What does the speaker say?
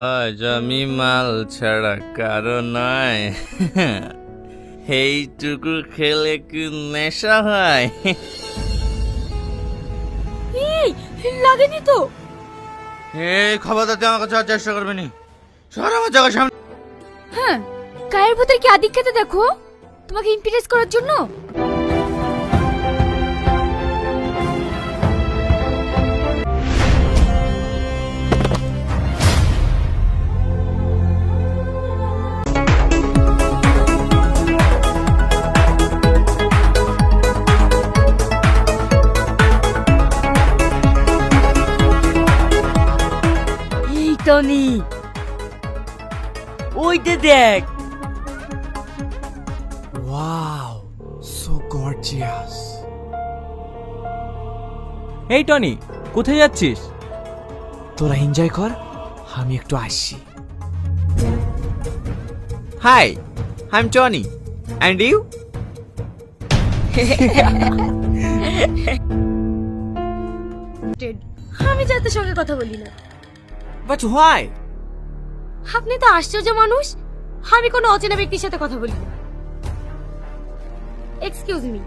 আজ আমি মাল ছাড়া কারো নয়। এইটুকু খেলে কি নেশা হয়? এই লাগেনি তো। এই খবরদার তুই আমার কাছে আর চেষ্টা করবি নি। সর আমার জায়গার সামনে। হ্যাঁ, গায়ের ভেতর কি আদিক খেতে দেখো, তোমাকে ইমপ্রেস করার জন্য। এই টনি, ওইটা দেখ। Wow, so gorgeous. এই টনি, কোথায় যাচ্ছিস? তোরা এনজয় কর, আমি একটু আসছি। Hi, I am Tony, and you? আমি যাদের সঙ্গে কথা বলি না। But why? আপনি তো আশ্চর্য মানুষ, আমি কোনো অচেনা ব্যক্তির সাথে কথা বলি না। Excuse me.